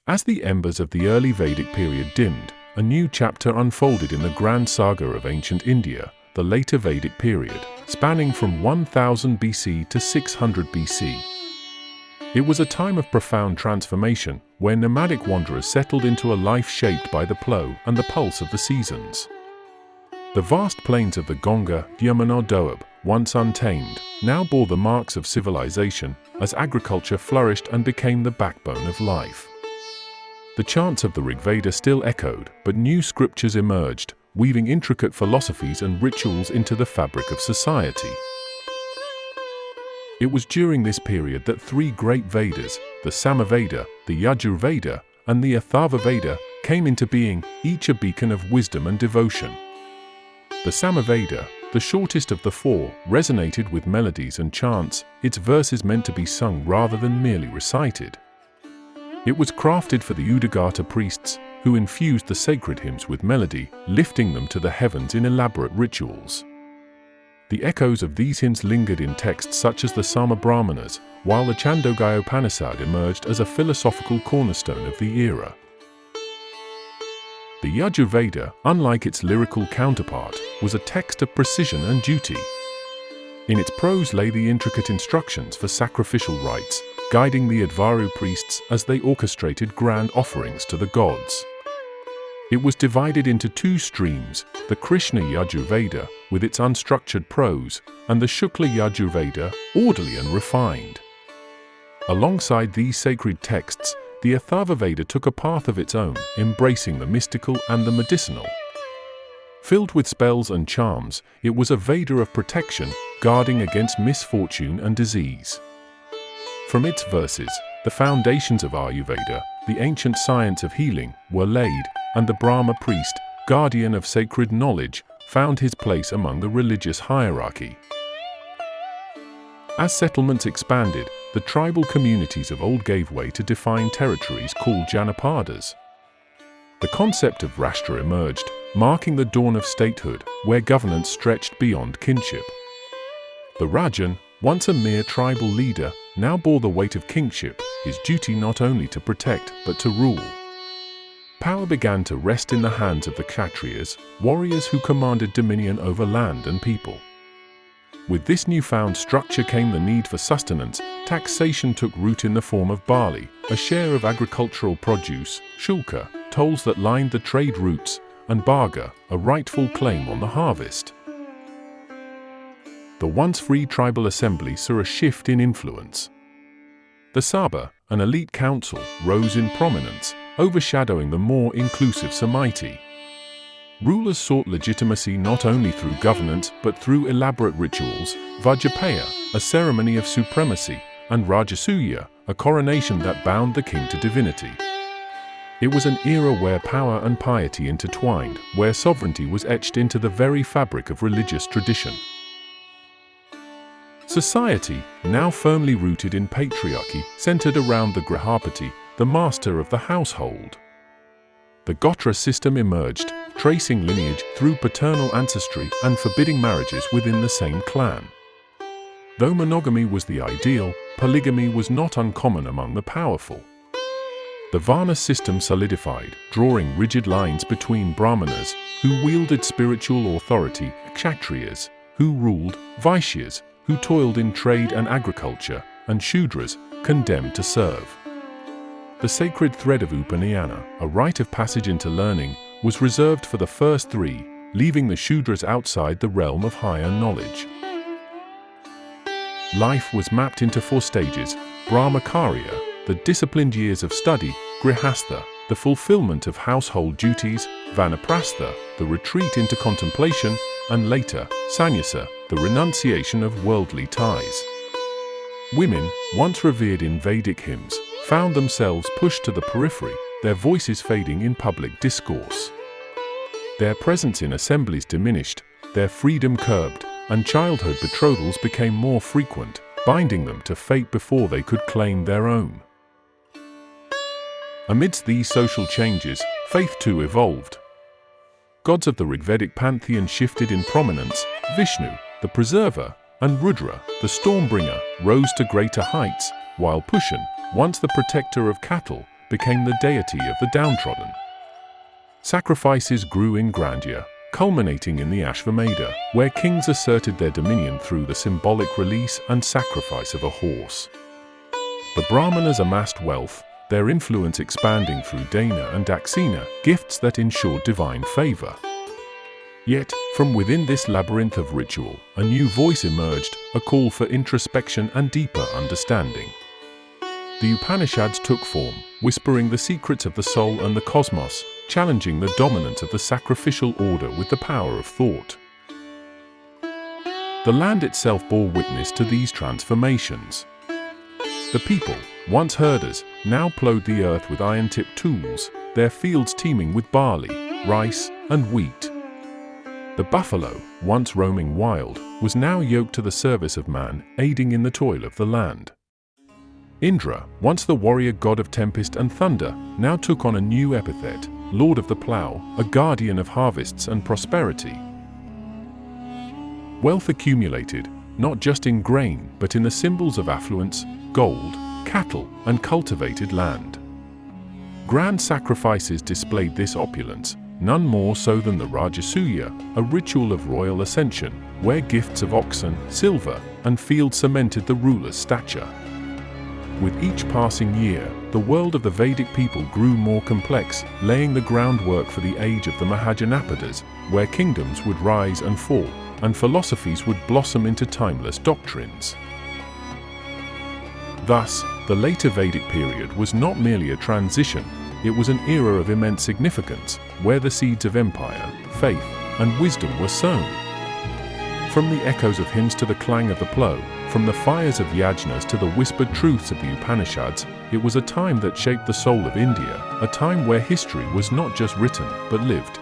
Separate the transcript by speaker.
Speaker 1: As the embers of the early Vedic period dimmed, a new chapter unfolded in the grand saga of ancient India, the later Vedic period, spanning from 1000 BC to 600 BC. It was a time of profound transformation, where nomadic wanderers settled into a life shaped by the plough and the pulse of the seasons. The vast plains of the Ganga, Yamuna Doab, once untamed, now bore the marks of civilization, as agriculture flourished and became the backbone of life. The chants of the Rig Veda still echoed, but new scriptures emerged, weaving intricate philosophies and rituals into the fabric of society. It was during this period that three great Vedas, the Samaveda, the Yajur Veda, and the Atharva Veda, came into being, each a beacon of wisdom and devotion. The Samaveda, the shortest of the four, resonated with melodies and chants, its verses meant to be sung rather than merely recited. It was crafted for the Udagata priests, who infused the sacred hymns with melody, lifting them to the heavens in elaborate rituals. The echoes of these hymns lingered in texts such as the Sama Brahmanas, while the Chandogya Upanishad emerged as a philosophical cornerstone of the era. The Yajur Veda, unlike its lyrical counterpart, was a text of precision and duty. In its prose lay the intricate instructions for sacrificial rites, guiding the Advaru priests as they orchestrated grand offerings to the gods. It was divided into two streams, the Krishna Yajur Veda, with its unstructured prose, and the Shukla Yajur Veda, orderly and refined. Alongside these sacred texts, the Atharva Veda took a path of its own, embracing the mystical and the medicinal. Filled with spells and charms, it was a Veda of protection, guarding against misfortune and disease. From its verses, the foundations of Ayurveda, the ancient science of healing, were laid, and the Brahma priest, guardian of sacred knowledge, found his place among the religious hierarchy. As settlements expanded, the tribal communities of old gave way to defined territories called Janapadas. The concept of Rashtra emerged, marking the dawn of statehood, where governance stretched beyond kinship. The Rajan, once a mere tribal leader, now bore the weight of kingship, his duty not only to protect but to rule. Power began to rest in the hands of the Kshatriyas, warriors who commanded dominion over land and people. With this newfound structure came the need for sustenance. Taxation took root in the form of barley, a share of agricultural produce, shulka, tolls that lined the trade routes, and bhaga, a rightful claim on the harvest. The once free tribal assembly saw a shift in influence. The Sabha, an elite council, rose in prominence, overshadowing the more inclusive Samiti. Rulers sought legitimacy not only through governance but through elaborate rituals, Vajrapaya, a ceremony of supremacy, and Rajasuya, a coronation that bound the king to divinity. It was an era where power and piety intertwined, where sovereignty was etched into the very fabric of religious tradition. Society, now firmly rooted in patriarchy, centered around the Grihapati, the master of the household. The Gotra system emerged, tracing lineage through paternal ancestry and forbidding marriages within the same clan. Though monogamy was the ideal, polygamy was not uncommon among the powerful. The Varna system solidified, drawing rigid lines between Brahmanas, who wielded spiritual authority, Kshatriyas, who ruled, Vaishyas, who toiled in trade and agriculture, and Shudras, condemned to serve. The sacred thread of Upanayana, a rite of passage into learning, was reserved for the first three, leaving the Shudras outside the realm of higher knowledge. Life was mapped into 4 stages: Brahmacharya, the disciplined years of study; Grihastha, the fulfillment of household duties; Vanaprastha, the retreat into contemplation; and later, Sannyasa, the renunciation of worldly ties. Women, once revered in Vedic hymns, found themselves pushed to the periphery, their voices fading in public discourse. Their presence in assemblies diminished, their freedom curbed, and childhood betrothals became more frequent, binding them to fate before they could claim their own. Amidst these social changes, faith too evolved. Gods of the Rigvedic pantheon shifted in prominence. Vishnu, the preserver, and Rudra, the stormbringer, rose to greater heights, while Pushan, once the protector of cattle, became the deity of the downtrodden. Sacrifices grew in grandeur, culminating in the Ashvamedha, where kings asserted their dominion through the symbolic release and sacrifice of a horse. The Brahmanas amassed wealth, their influence expanding through Dana and Daksina, gifts that ensured divine favor. Yet, from within this labyrinth of ritual, a new voice emerged, a call for introspection and deeper understanding. The Upanishads took form, whispering the secrets of the soul and the cosmos, challenging the dominance of the sacrificial order with the power of thought. The land itself bore witness to these transformations. The people, once herders, now plowed the earth with iron-tipped tools, their fields teeming with barley, rice, and wheat. The buffalo, once roaming wild, was now yoked to the service of man, aiding in the toil of the land. Indra, once the warrior god of tempest and thunder, now took on a new epithet, Lord of the Plough, a guardian of harvests and prosperity. Wealth accumulated, not just in grain, but in the symbols of affluence, gold, cattle, and cultivated land. Grand sacrifices displayed this opulence, none more so than the Rajasuya, a ritual of royal ascension, where gifts of oxen, silver, and fields cemented the ruler's stature. With each passing year, the world of the Vedic people grew more complex, laying the groundwork for the age of the Mahajanapadas, where kingdoms would rise and fall, and philosophies would blossom into timeless doctrines. Thus, the later Vedic period was not merely a transition, it was an era of immense significance, where the seeds of empire, faith, and wisdom were sown. From the echoes of hymns to the clang of the plough, from the fires of yajnas to the whispered truths of the Upanishads, it was a time that shaped the soul of India, a time where history was not just written, but lived.